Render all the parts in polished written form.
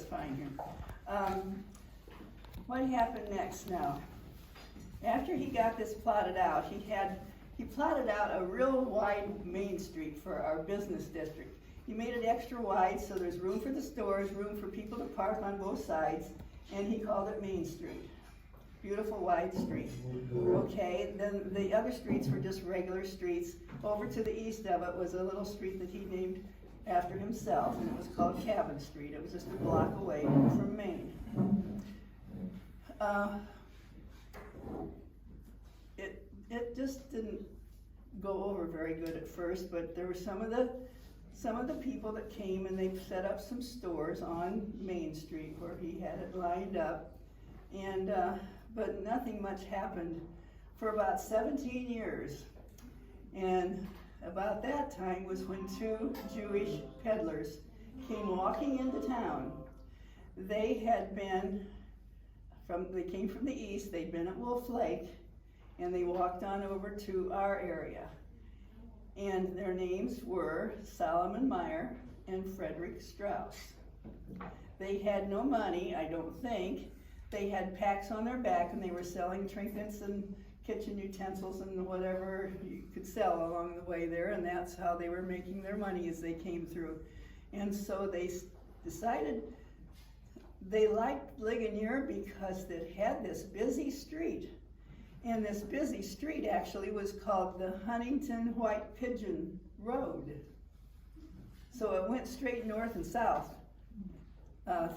fine here. What happened next now? After he got this plotted out, he plotted out a real wide main street for our business district. He made it extra wide so there's room for the stores, room for people to park on both sides, and he called it Main Street. Beautiful wide street. Okay, then the other streets were just regular streets. Over to the east of it was a little street that he named after himself, and it was called Cabin Street. It was just a block away from Main. It just didn't go over very good at first, but there were some of the people that came and they set up some stores on Main Street where he had it lined up, and but nothing much happened for about 17 years. And about that time was when two Jewish peddlers came walking into town. They came from the east, they'd been at Wolf Lake, and they walked on over to our area. And their names were Solomon Meyer and Frederick Strauss. They had no money, I don't think. They had packs on their back and they were selling trinkets and kitchen utensils and whatever you could sell along the way there, and that's how they were making their money as they came through. And so they decided they liked Ligonier because it had this busy street. And this busy street actually was called the Huntington White Pigeon Road. So it went straight north and south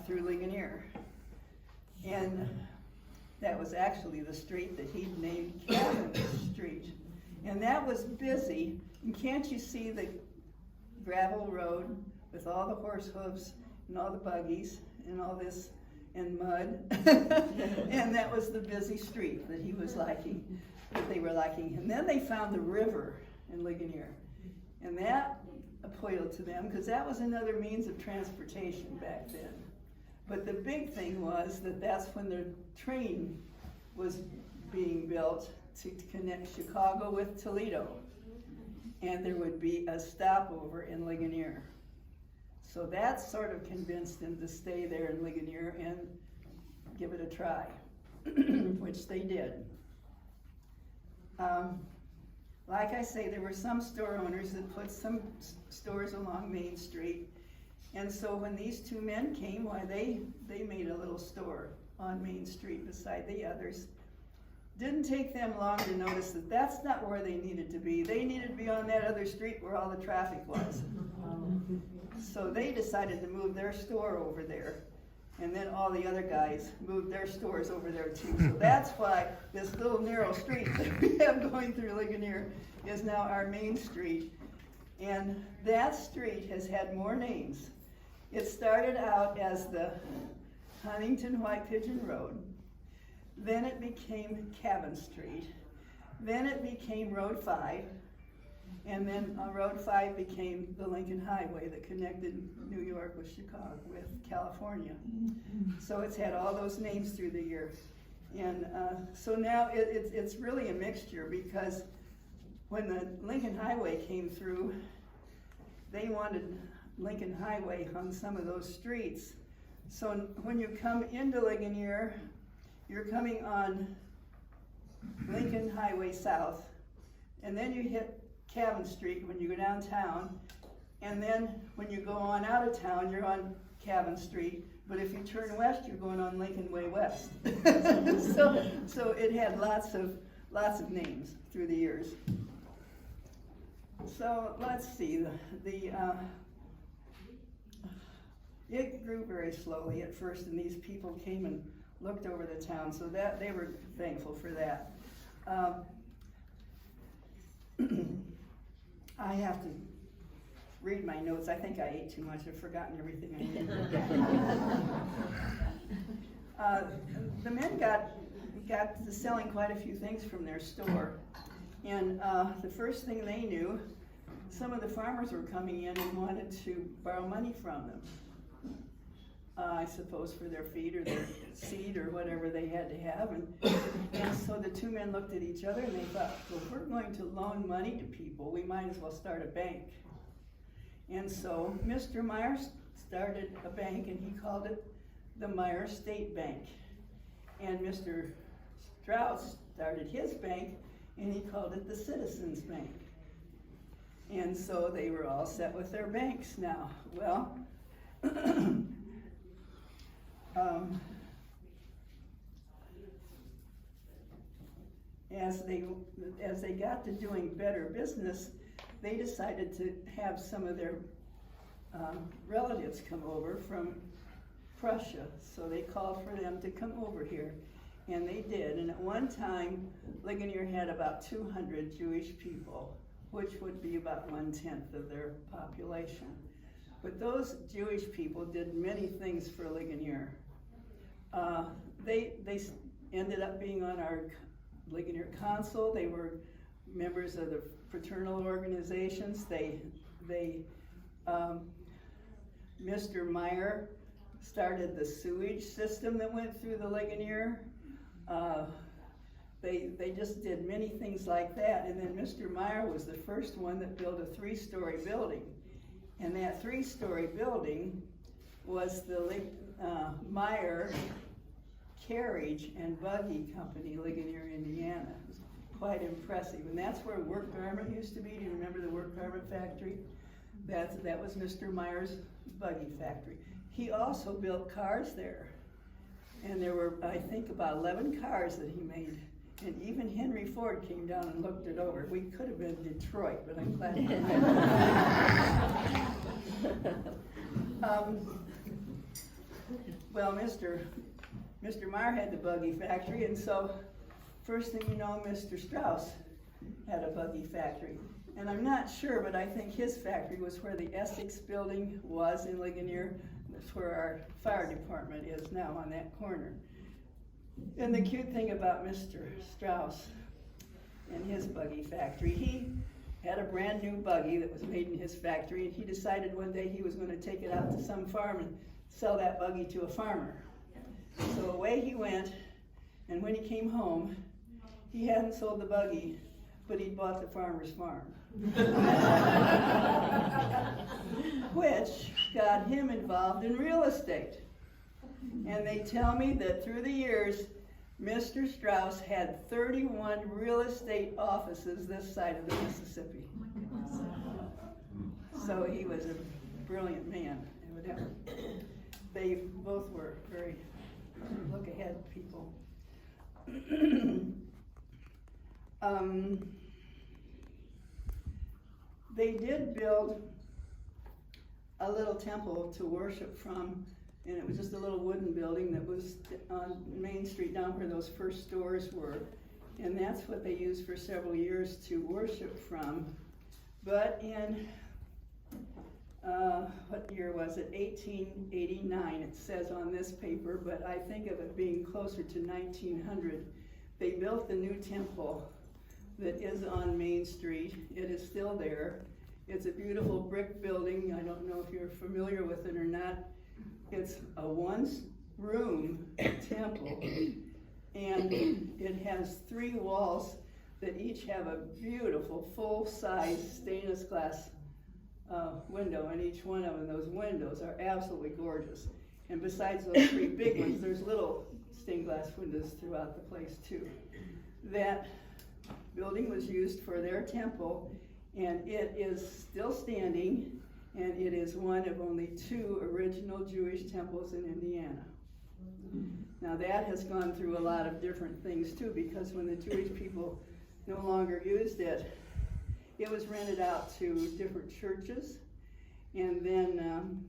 through Ligonier. And that was actually the street that he named Cabin Street. And that was busy. And can't you see the gravel road with all the horse hooves and all the buggies and all this and mud? And that was the busy street that he was liking, that they were liking. And then they found the river in Ligonier. And that appealed to them because that was another means of transportation back then. But the big thing was that that's when the train was being built to connect Chicago with Toledo. And there would be a stopover in Ligonier. So that sort of convinced them to stay there in Ligonier and give it a try, which they did. Like I say, there were some store owners that put some stores along Main Street. And so when these two men came, why they made a little store on Main Street beside the others. Didn't take them long to notice that that's not where they needed to be. They needed to be on that other street where all the traffic was. So they decided to move their store over there. And then all the other guys moved their stores over there too. So that's why this little narrow street that we have going through Ligonier is now our Main Street. And that street has had more names. It started out as the Huntington White Pigeon Road. Then it became Cabin Street. Then it became Road 5. And then Road 5 became the Lincoln Highway that connected New York with Chicago, with California. So it's had all those names through the year. And so now it's really a mixture, because when the Lincoln Highway came through, they wanted Lincoln Highway on some of those streets. So when you come into Ligonier, you're coming on Lincoln Highway South, and then you hit Cabin Street when you go downtown, and then when you go on out of town, you're on Cabin Street, but if you turn west, you're going on Lincoln Way West. so it had lots of names through the years. So let's see, it grew very slowly at first, and these people came and looked over the town, so that they were thankful for that. I have to read my notes. I think I ate too much. I've forgotten everything I did. The men got to selling quite a few things from their store. And the first thing they knew, some of the farmers were coming in and wanted to borrow money from them. I suppose for their feed or their seed or whatever they had to have. And so the two men looked at each other and they thought, well, if we're going to loan money to people, we might as well start a bank. And so Mr. Myers started a bank, and he called it the Meyer State Bank. And Mr. Strauss started his bank, and he called it the Citizens Bank. And so they were all set with their banks now. Well, as they got to doing better business, they decided to have some of their relatives come over from Prussia. So they called for them to come over here, and they did. And at one time, Ligonier had about 200 Jewish people, which would be about 1/10 of their population. But those Jewish people did many things for Ligonier. They ended up being on our Ligonier Council. They were members of the fraternal organizations. Mr. Meyer started the sewage system that went through the Ligonier. They just did many things like that. And then Mr. Meyer was the first one that built a 3-story building. And that 3-story building was the Meyer Carriage and Buggy Company, Ligonier, Indiana. It was quite impressive. And that's where Work Garment used to be. Do you remember the Work Garment factory? That was Mr. Meyer's buggy factory. He also built cars there. And there were, I think, about 11 cars that he made. And even Henry Ford came down and looked it over. We could have been Detroit, but I'm glad we well, Mr. Meyer had the buggy factory, and so first thing you know, Mr. Strauss had a buggy factory. And I'm not sure, but I think his factory was where the Essex building was in Ligonier. That's where our fire department is now, on that corner. And the cute thing about Mr. Strauss and his buggy factory, he had a brand new buggy that was made in his factory, and he decided one day he was going to take it out to some farm and sell that buggy to a farmer. So away he went, and when he came home, he hadn't sold the buggy, but he'd bought the farmer's farm. Which got him involved in real estate. And they tell me that through the years, Mr. Strauss had 31 real estate offices this side of the Mississippi. So he was a brilliant man, evidently. They both were very look-ahead people. They did build a little temple to worship from, and it was just a little wooden building that was on Main Street down where those first stores were. And that's what they used for several years to worship from. But in, what year was it? 1889, it says on this paper, but I think of it being closer to 1900. They built the new temple that is on Main Street. It is still there. It's a beautiful brick building. I don't know if you're familiar with it or not. It's a one-room temple, and it has 3 walls that each have a beautiful full-size stainless glass window, and each one of them, those windows are absolutely gorgeous. And besides those 3 big ones, there's little stained glass windows throughout the place too. That building was used for their temple, and it is still standing, and it is one of only 2 original Jewish temples in Indiana. Now that has gone through a lot of different things too, because when the Jewish people no longer used it, it was rented out to different churches, and then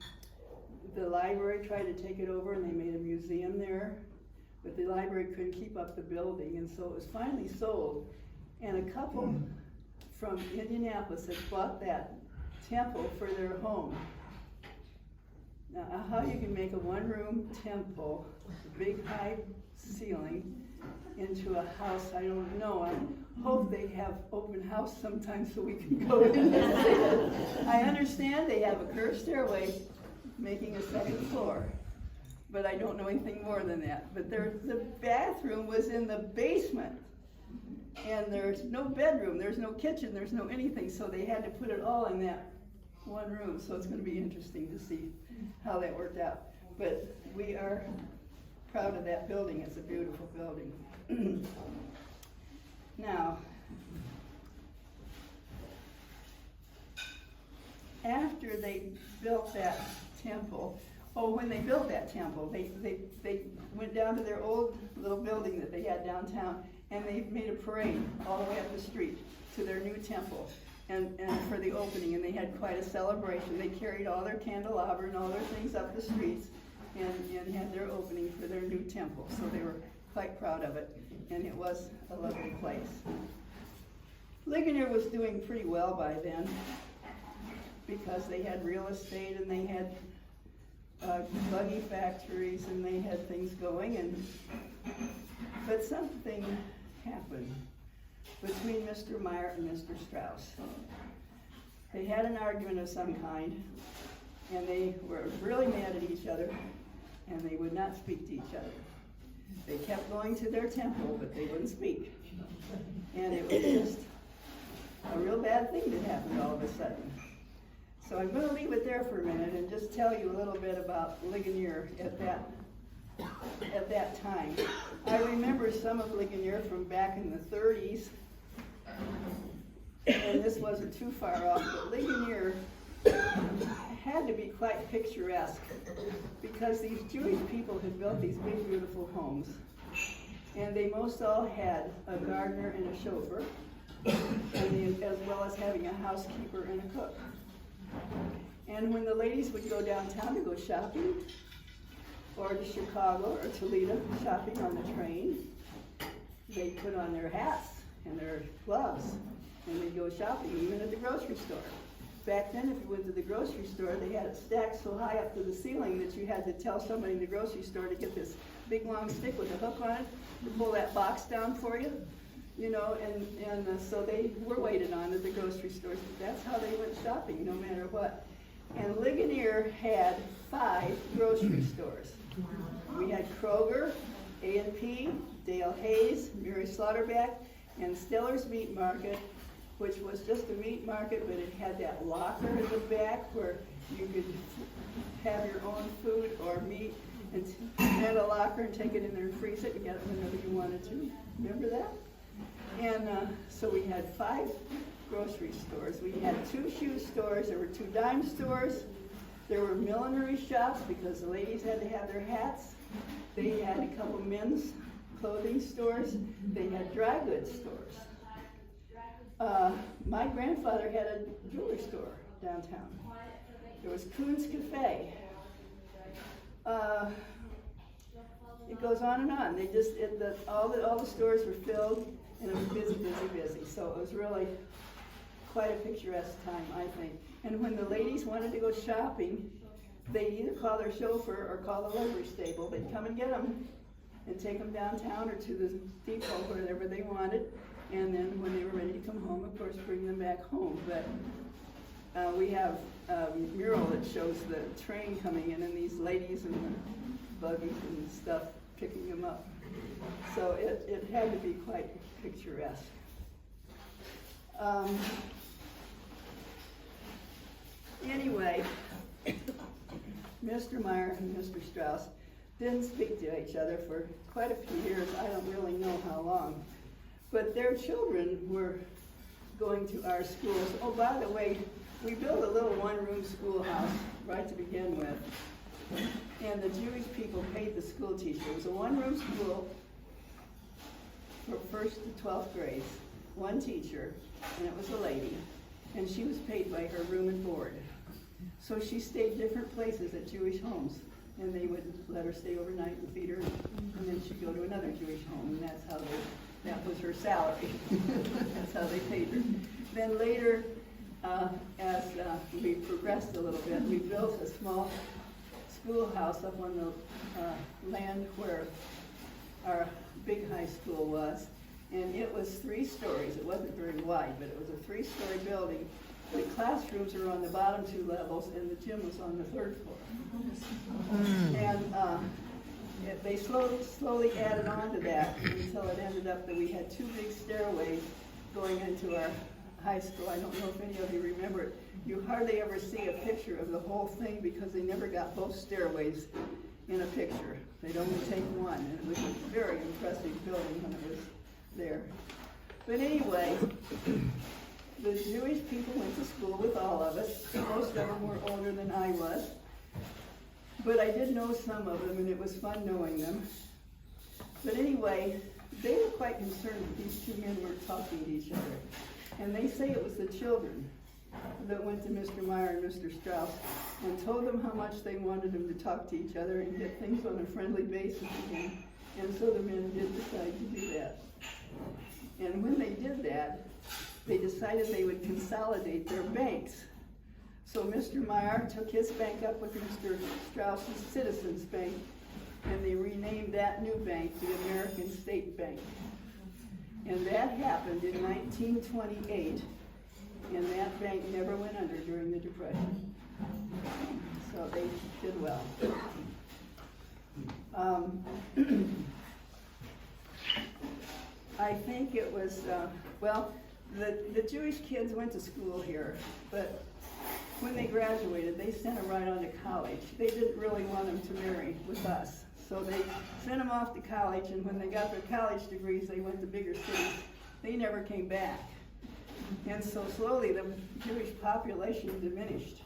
the library tried to take it over, and they made a museum there, but the library couldn't keep up the building, and so it was finally sold. And a couple from Indianapolis had bought that temple for their home. Now, how you can make a one-room temple, a big high ceiling, into a house, I don't know. I hope they have open house sometime so we can go in and see it. I understand they have a curved stairway making a 2nd floor, but I don't know anything more than that. But the bathroom was in the basement. And there's no bedroom, there's no kitchen, there's no anything, so they had to put it all in that one room. So it's going to be interesting to see how that worked out. But we are proud of that building. It's a beautiful building. Now, after they built that temple, when they built that temple, they went down to their old little building that they had downtown, and they made a parade all the way up the street to their new temple, and for the opening, and they had quite a celebration. They carried all their candelabra and all their things up the streets, and had their opening for their new temple. So they were quite proud of it, and it was a lovely place. Ligonier was doing pretty well by then, because they had real estate and they had buggy factories and they had things going, but something happened between Mr. Meyer and Mr. Strauss. They had an argument of some kind, and they were really mad at each other, and they would not speak to each other. They kept going to their temple, but they wouldn't speak. And it was just a real bad thing that happened all of a sudden. So I'm going to leave it there for a minute and just tell you a little bit about Ligonier at that time. I remember some of Ligonier from back in the 30s, and this wasn't too far off, but Ligonier had to be quite picturesque because these Jewish people had built these big, beautiful homes, and they most all had a gardener and a chauffeur, as well as having a housekeeper and a cook. And when the ladies would go downtown to go shopping, or to Chicago or Toledo shopping on the train, they'd put on their hats and their gloves, and they'd go shopping, even at the grocery store. Back then, if you went to the grocery store, they had it stacked so high up to the ceiling that you had to tell somebody in the grocery store to get this big long stick with a hook on it to pull that box down for you. You know, and so they were waited on at the grocery stores. But that's how they went shopping, no matter what. And Ligonier had 5 grocery stores. We had Kroger, A&P, Dale Hayes, Mary Slaughterback, and Stellar's Meat Market, which was just a meat market, but it had that locker in the back where you could have your own food or meat, and had a locker and take it in there and freeze it and get it whenever you wanted to. Remember that? And so we had 5 grocery stores. We had 2 shoe stores. There were 2 dime stores. There were millinery shops because the ladies had to have their hats. They had a couple men's clothing stores. They had dry goods stores. My grandfather had a jewelry store downtown. There was Coon's Cafe. It goes on and on. They just all the stores were filled, and it was busy, busy, busy. So it was really quite a picturesque time, I think. And when the ladies wanted to go shopping, they'd either call their chauffeur or call the livery stable. They'd come and get them and take them downtown or to the depot, wherever they wanted. And then when they were ready to come home, of course, bring them back home. But we have a mural that shows the train coming in and these ladies and the buggies and stuff picking them up. So it had to be quite picturesque. Anyway, Mr. Meyer and Mr. Strauss didn't speak to each other for quite a few years. I don't really know how long. But their children were going to our schools. Oh, by the way, we built a little one-room schoolhouse right to begin with. And the Jewish people paid the school teacher. It was a one-room school for 1st to 12th grades, 1 teacher, and it was a lady. And she was paid by her room and board. So she stayed different places at Jewish homes. And they would let her stay overnight and feed her, and then she'd go to another Jewish home, and that was her salary. That's how they paid her. Then later, as we progressed a little bit, we built a small schoolhouse up on the land where our big high school was, and it was 3 stories. It wasn't very wide, but it was a 3-story building. The classrooms were on the bottom 2 levels, and the gym was on the 3rd floor. And they slowly added on to that until it ended up that we had 2 big stairways going into our high school. I don't know if any of you remember it. You hardly ever see a picture of the whole thing because they never got both stairways in a picture. They'd only take one, and it was a very impressive building when it was there. But anyway, the Jewish people went to school with all of us. Most of them were older than I was. But I did know some of them, and it was fun knowing them. But anyway, they were quite concerned that these two men weren't talking to each other. And they say it was the children that went to Mr. Meyer and Mr. Strauss and told them how much they wanted them to talk to each other and get things on a friendly basis again. And so the men did decide to do that. And when they did that, they decided they would consolidate their banks. So Mr. Meyer took his bank up with Mr. Strauss's Citizens Bank, and they renamed that new bank the American State Bank. And that happened in 1928, and that bank never went under during the Depression. So they did well. I think it was, the Jewish kids went to school here, but when they graduated, they sent them right on to college. They didn't really want them to marry with us. So they sent them off to college, and when they got their college degrees, they went to bigger cities. They never came back. And so slowly the Jewish population diminished.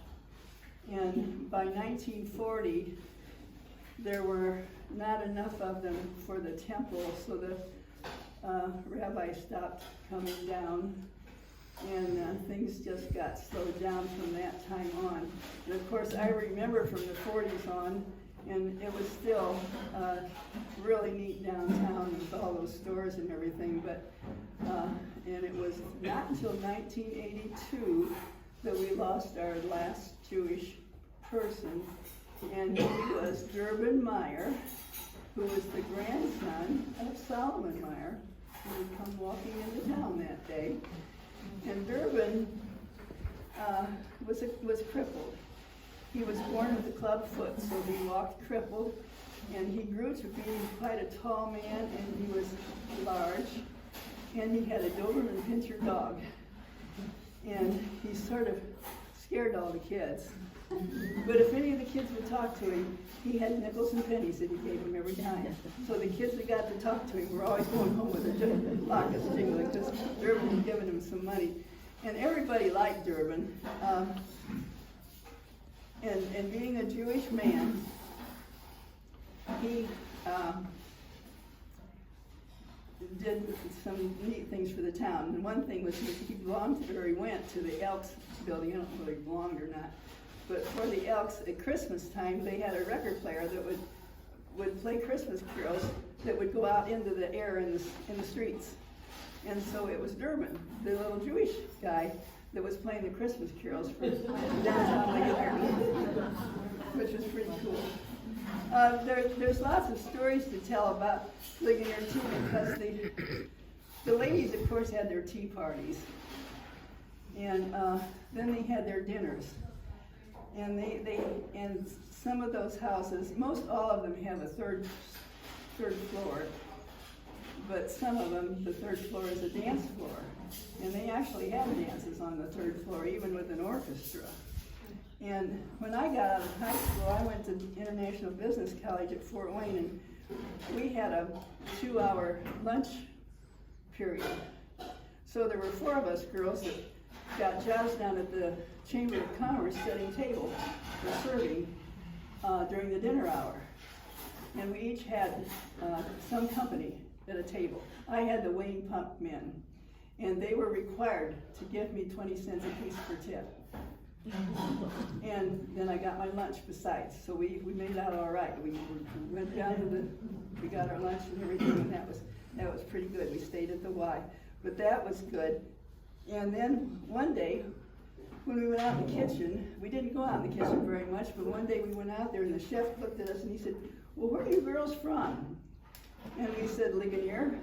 And by 1940, there were not enough of them for the temple, so the rabbis stopped coming down, and things just got slowed down from that time on. And of course, I remember from the 40s on, and it was still really neat downtown with all those stores and everything, but and it was not until 1982 that we lost our last Jewish person, and he was Durbin Meyer, who was the grandson of Solomon Meyer, who had come walking into town that day. And Durbin was crippled. He was born with a club foot, so he walked crippled, and he grew to be quite a tall man, and he was large, and he had a Doberman Pinscher dog, and he sort of scared all the kids. But if any of the kids would talk to him, he had nickels and pennies that he gave them every time. So the kids that got to talk to him were always going home with their pockets jingling because Durbin had given him some money. And everybody liked Durbin. And being a Jewish man, he did some neat things for the town. And one thing was he belonged to, or he went to the Elks building. I don't know whether he belonged or not. But for the Elks, at Christmas time, they had a record player that would play Christmas carols that would go out into the air in the streets. And so it was Durbin, the little Jewish guy, that was playing the Christmas carols for downtown Ligonier, which was pretty cool. There's lots of stories to tell about Ligonier too, because the ladies, of course, had their tea parties, and then they had their dinners. And and some of those houses, most all of them have a third floor, but some of them, the third floor is a dance floor. And they actually have dances on the third floor, even with an orchestra. And when I got out of high school, I went to International Business College at Fort Wayne, and we had a 2-hour lunch period. So there were 4 of us girls that got jobs down at the Chamber of Commerce setting tables for serving during the dinner hour. And we each had some company at a table. I had the Wayne Pump men, and they were required to give me 20 cents a piece per tip. And then I got my lunch besides, so we made it out all right. We went down to we got our lunch and everything, and that was pretty good. We stayed at the Y, but that was good. And then one day, when we went out in the kitchen, we didn't go out in the kitchen very much, but one day we went out there and the chef looked at us and he said, "Well, where are you girls from?" And we said, "Ligonier."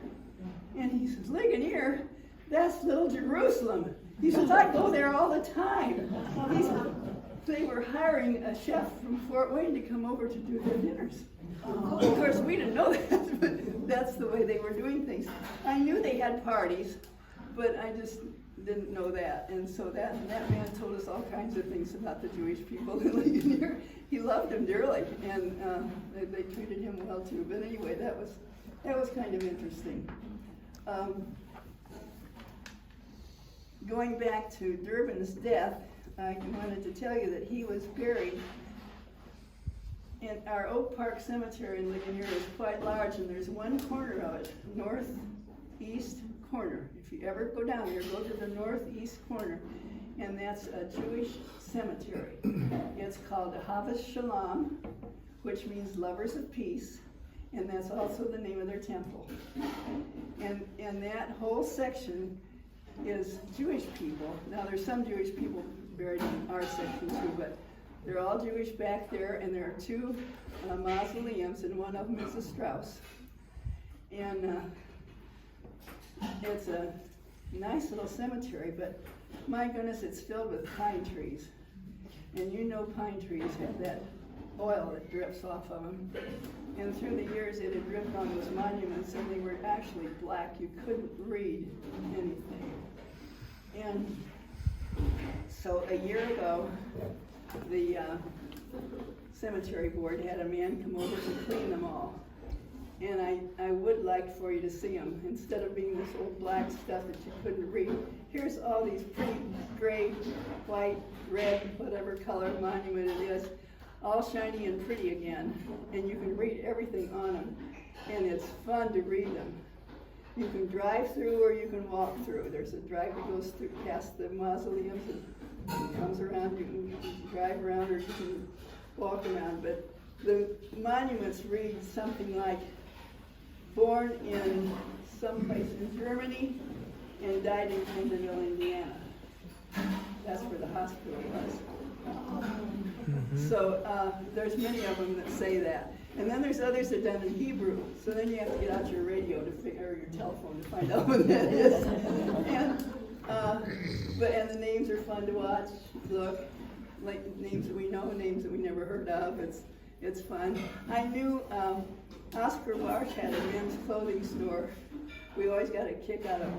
And he says, "Ligonier? That's Little Jerusalem." He says, "I go there all the time." He said, they were hiring a chef from Fort Wayne to come over to do their dinners. Of course, we didn't know that, but that's the way they were doing things. I knew they had parties, but didn't know that. And so that man told us all kinds of things about the Jewish people in Ligonier. He loved them dearly, and they treated him well too. But anyway, that was kind of interesting. Going back to Durbin's death, I wanted to tell you that he was buried in our Oak Park Cemetery in Ligonier. Is quite large, and there's one corner of it, northeast corner. If you ever go down there, go to the northeast corner, and that's a Jewish cemetery. It's called Havas Shalom, which means lovers of peace, and that's also the name of their temple. And that whole section is Jewish people. Now there's some Jewish people buried in our section too, but they're all Jewish back there, and there are two mausoleums, and one of them is a Strauss. And it's a nice little cemetery, but my goodness, it's filled with pine trees. And you know pine trees have that oil that drips off of them. And through the years it had dripped on those monuments, and they were actually black. You couldn't read anything. And so a year ago, the cemetery board had a man come over to clean them all. And I would like for you to see them. Instead of being this old black stuff that you couldn't read, here's all these pretty gray, white, red, whatever color monument it is, all shiny and pretty again. And you can read everything on them. And it's fun to read them. You can drive through or you can walk through. There's a drive that goes through past the mausoleums and comes around. You can drive around or you can walk around. But the monuments read something like, born in someplace in Germany and died in Kendallville, Indiana. That's where the hospital was. Mm-hmm. So there's many of them that say that. And then there's others that are done in Hebrew. So then you have to get out your radio to or your telephone to find out what that is. And the names are fun to watch. Look, like names that we know, names that we never heard of. It's fun. I knew Oscar Marsh had a men's clothing store. We always got a kick out of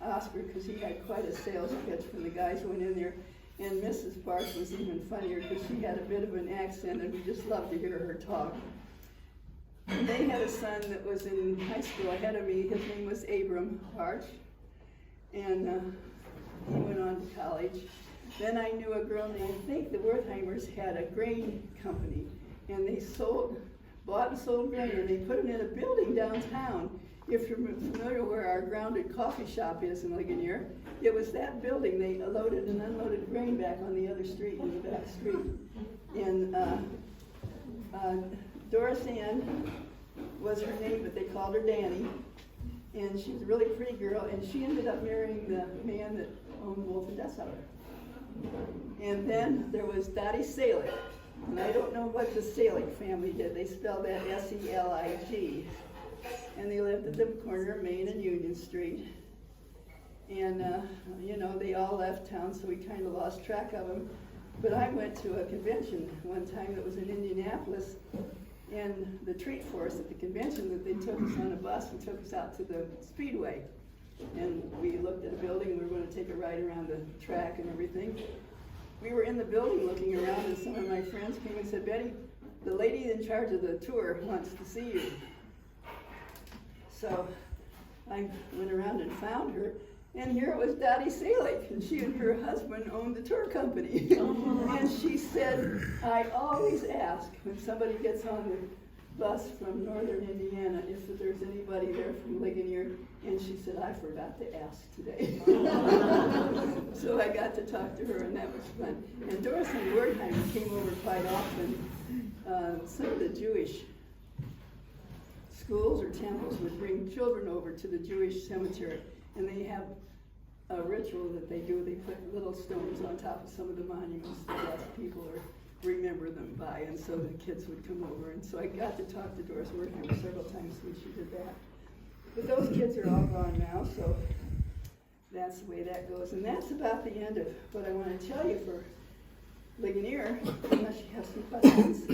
Oscar because he had quite a sales pitch from the guys who went in there. And Mrs. Barsh was even funnier because she had a bit of an accent, and we just loved to hear her talk. And they had a son that was in high school ahead of me. His name was Abram Barsh, and he went on to college. Then I knew a girl named Fink. The Wertheimers had a grain company, and they bought and sold grain, and they put it in a building downtown. If you're familiar where our grounded coffee shop is in Ligonier, it was that building. They loaded and unloaded grain back on the other street, in the back street. And Doris Ann was her name, but they called her Danny. And she was a really pretty girl, and she ended up marrying the man that owned Wolf and Dessauer. And then there was Dottie Selig. And I don't know what the Selig family did. They spelled that S-E-L-I-G. And they lived at the corner of Main and Union Street. And, they all left town, so we kind of lost track of them. But I went to a convention one time that was in Indianapolis, and the treat for us at the convention that they took us on a bus and took us out to the Speedway. And we looked at a building, and we were going to take a ride around the track and everything. We were in the building looking around, and some of my friends came and said, Betty, the lady in charge of the tour wants to see you. So I went around and found her, and here it was Dottie Selig, and she and her husband owned the tour company. And she said, I always ask when somebody gets on the bus from northern Indiana if there's anybody there from Ligonier, and she said, I forgot to ask today. So I got to talk to her, and that was fun. And Doris and Wertheimer came over quite often. Some of the Jewish schools or temples would bring children over to the Jewish cemetery, and they have a ritual that they do. They put little stones on top of some of the monuments that lots of people remember them by, and so the kids would come over. And so I got to talk to Doris Wertheimer several times when she did that. But those kids are all gone now, so that's the way that goes. And that's about the end of what I want to tell you for Ligonier, unless you have some questions.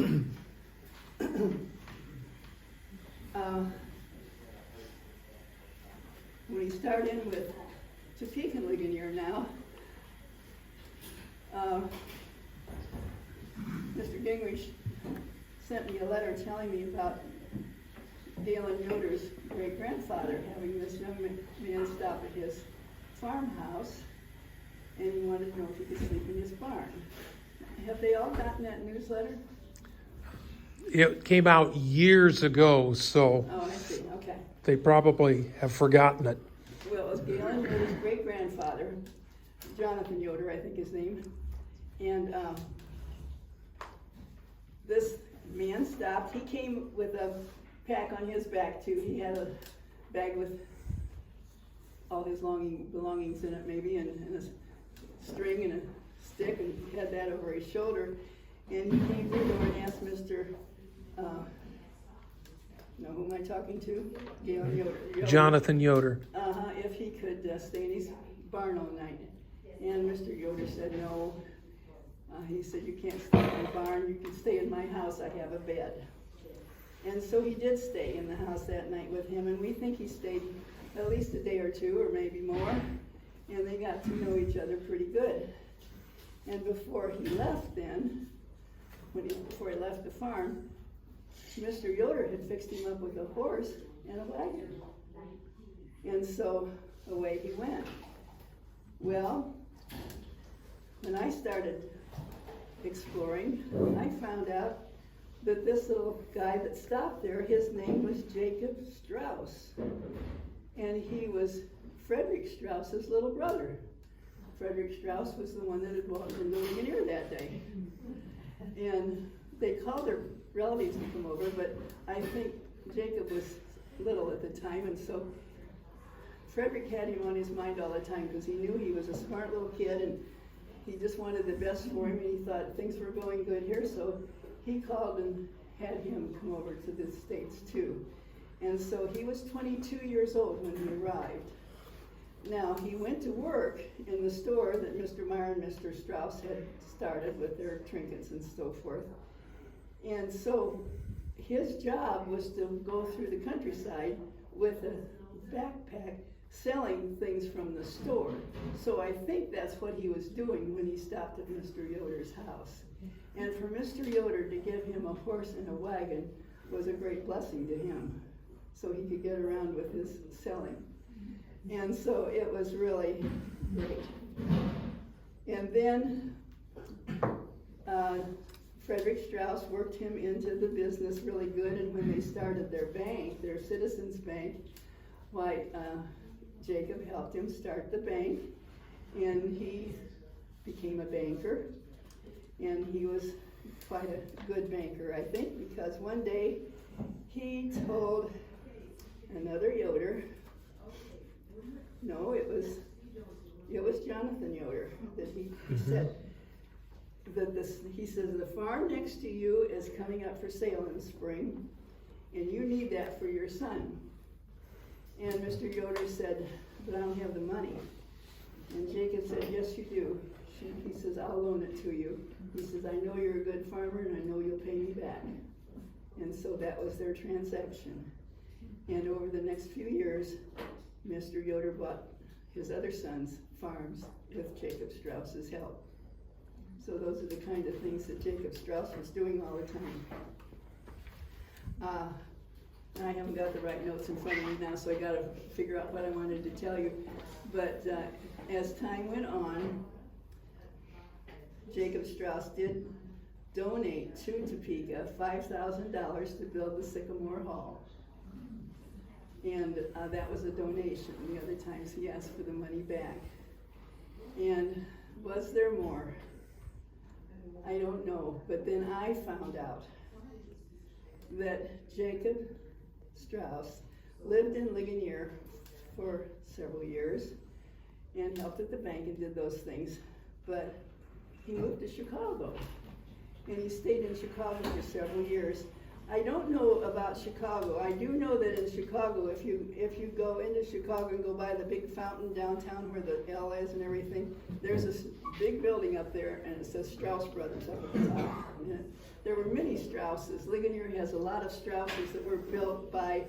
When we start in with Topeka and Ligonier now. Mr. Gingrich sent me a letter telling me about Galen Yoder's great-grandfather having this young man stop at his farmhouse, and he wanted to know if he could sleep in his barn. Have they all gotten that newsletter? It came out years ago, so Oh, I see, okay. they probably have forgotten it. Well, it was Galen Yoder's great-grandfather, Jonathan Yoder, I think his name, and this man stopped. He came with a pack on his back too. He had a bag with all his belongings in it maybe, and a string and a stick, and he had that over his shoulder. And he came to the door and asked Mr. Who am I talking to? Galen Yoder. Jonathan Yoder. If he could stay in his barn all night. And Mr. Yoder said no. He said, you can't stay in my barn, you can stay in my house, I have a bed. And so he did stay in the house that night with him, and we think he stayed at least a day or two, or maybe more, and they got to know each other pretty good. And before he left then, before he left the farm, Mr. Yoder had fixed him up with a horse and a wagon. And so away he went. Well, when I started exploring, I found out that this little guy that stopped there, his name was Jacob Strauss. And he was Frederick Strauss's little brother. Frederick Strauss was the one that had walked in the Ligonier that day. And they called their relatives to come over, but I think Jacob was little at the time, and so Frederick had him on his mind all the time because he knew he was a smart little kid, and he just wanted the best for him, and he thought things were going good here, so he called and had him come over to the States too. And so he was 22 years old when he arrived. Now, he went to work in the store that Mr. Meyer and Mr. Strauss had started with their trinkets and so forth. And so his job was to go through the countryside with a backpack selling things from the store. So I think that's what he was doing when he stopped at Mr. Yoder's house. And for Mr. Yoder to give him a horse and a wagon was a great blessing to him, so he could get around with his selling. And so it was really great. And then Frederick Strauss worked him into the business really good, and when they started their bank, their Citizens Bank, Jacob helped him start the bank, and he became a banker, and he was quite a good banker, I think, because one day he told another Yoder, no, it was Jonathan Yoder, that he said that he says, the farm next to you is coming up for sale in the spring, and you need that for your son. And Mr. Yoder said, but I don't have the money. And Jacob said, yes, you do. He says, I'll loan it to you. He says, I know you're a good farmer, and I know you'll pay me back. And so that was their transaction. And over the next few years, Mr. Yoder bought his other son's farms with Jacob Strauss's help. So those are the kind of things that Jacob Strauss was doing all the time. I haven't got the right notes in front of me now, so I gotta figure out what I wanted to tell you. But as time went on, Jacob Strauss did donate to Topeka $5,000 to build the Sycamore Hall. And that was a donation. The other times he asked for the money back. And was there more? I don't know. But then I found out that Jacob Strauss lived in Ligonier for several years and helped at the bank and did those things. But he moved to Chicago, and he stayed in Chicago for several years. I don't know about Chicago. I do know that in Chicago, if you go into Chicago and go by the big fountain downtown where the L is and everything, there's this big building up there, and it says Strauss Brothers up at the top. And there were many Strausses. Ligonier has a lot of Strausses that were built by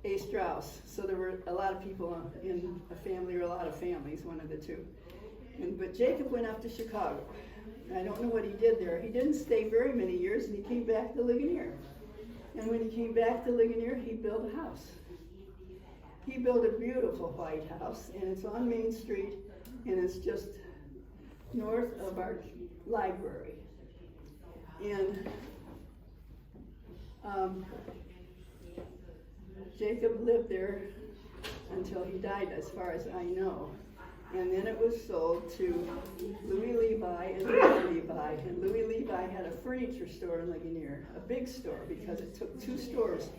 A. Strauss. So there were a lot of people in a family, or a lot of families, one of the two. But Jacob went up to Chicago. I don't know what he did there. He didn't stay very many years, and he came back to Ligonier. And when he came back to Ligonier, he built a house. He built a beautiful white house, and it's on Main Street, and it's just north of our library. And Jacob lived there until he died, as far as I know. And then it was sold to Louis Levi and Louis Levi. And Louis Levi had a furniture store in Ligonier, a big store, because it took 2 stores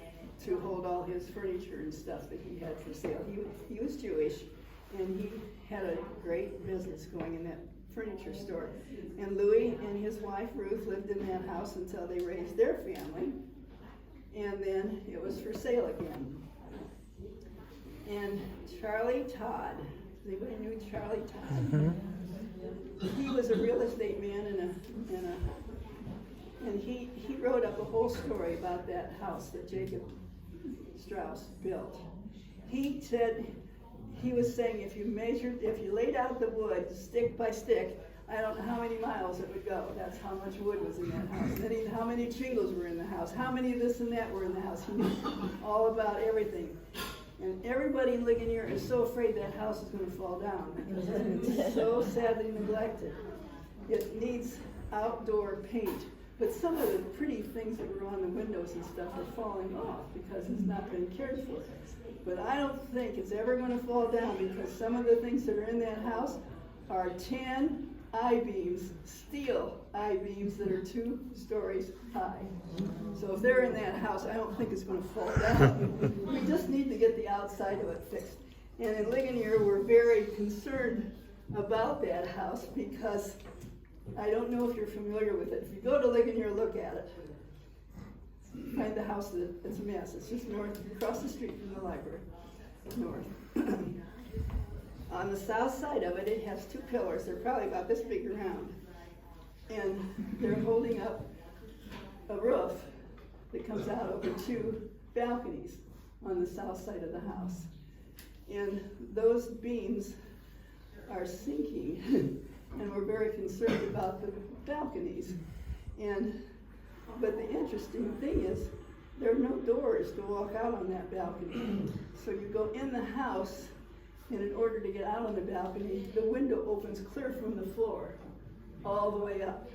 to hold all his furniture and stuff that he had for sale. He was Jewish, and he had a great business going in that furniture store. And Louis and his wife Ruth lived in that house until they raised their family. And then it was for sale again. And Charlie Todd, anybody knew Charlie Todd? Mm-hmm. He was a real estate man and he wrote up a whole story about that house that Jacob Strauss built. He said, he was saying if you laid out the wood stick by stick, I don't know how many miles it would go. That's how much wood was in that house. Then how many shingles were in the house, how many of this and that were in the house. He knew all about everything. And everybody in Ligonier is so afraid that house is going to fall down because it's so sadly neglected. It needs outdoor paint. But some of the pretty things that were on the windows and stuff are falling off because it's not been cared for. But I don't think it's ever going to fall down because some of the things that are in that house are 10 I-beams, steel I-beams that are 2 stories high. So if they're in that house, I don't think it's going to fall down. We just need to get the outside of it fixed. And in Ligonier, we're very concerned about that house because I don't know if you're familiar with it. If you go to Ligonier, look at it. Find the house that's a mess. It's just north, across the street from the library, north. On the south side of it, it has 2 pillars. They're probably about this big around. And they're holding up a roof that comes out over 2 balconies on the south side of the house. And those beams are sinking, and we're very concerned about the balconies. But the interesting thing is, there are no doors to walk out on that balcony. So you go in the house, and in order to get out on the balcony, the window opens clear from the floor all the way up.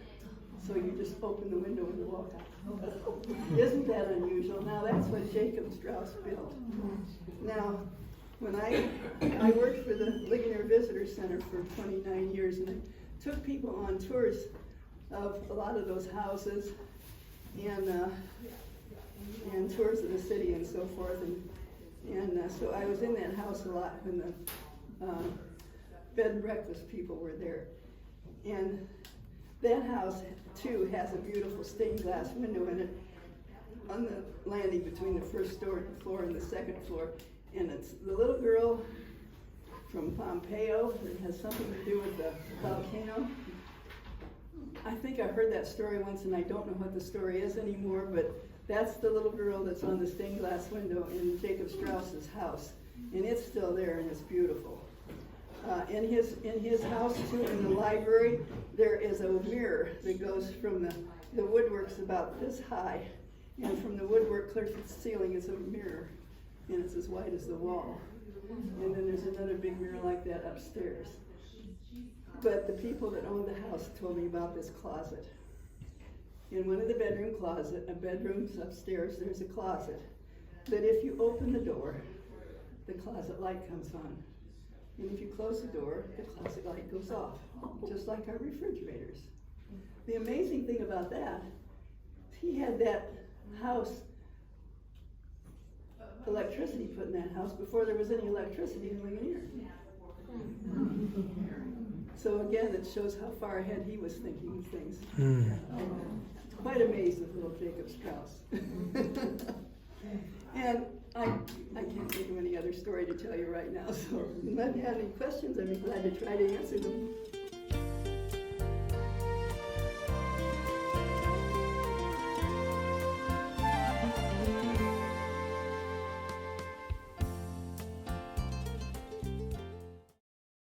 So you just open the window and you walk out. Isn't that unusual? Now that's what Jacob Strauss built. Now, when I worked for the Ligonier Visitor Center for 29 years, and I took people on tours of a lot of those houses and tours of the city and so forth. And so I was in that house a lot when the bed and breakfast people were there. And that house, too, has a beautiful stained glass window in it on the landing between the first floor and the second floor. And it's the little girl from Pompeo that has something to do with the volcano. I think I heard that story once, and I don't know what the story is anymore, but that's the little girl that's on the stained glass window in Jacob Strauss's house. And it's still there, and it's beautiful. In his house, too, in the library, there is a mirror that goes from the woodwork's about this high, and from the woodwork clear to the ceiling is a mirror, and it's as white as the wall. And then there's another big mirror like that upstairs. But the people that owned the house told me about this closet. In one of the bedrooms upstairs, there's a closet that if you open the door, the closet light comes on. And if you close the door, the closet light goes off, just like our refrigerators. The amazing thing about that, he had that house, electricity put in that house before there was any electricity in Ligonier. So again, it shows how far ahead he was thinking of things. Quite amazed with little Jacob Strauss. And I can't think of any other story to tell you right now, so if you have any questions, I'd be glad to try to answer them.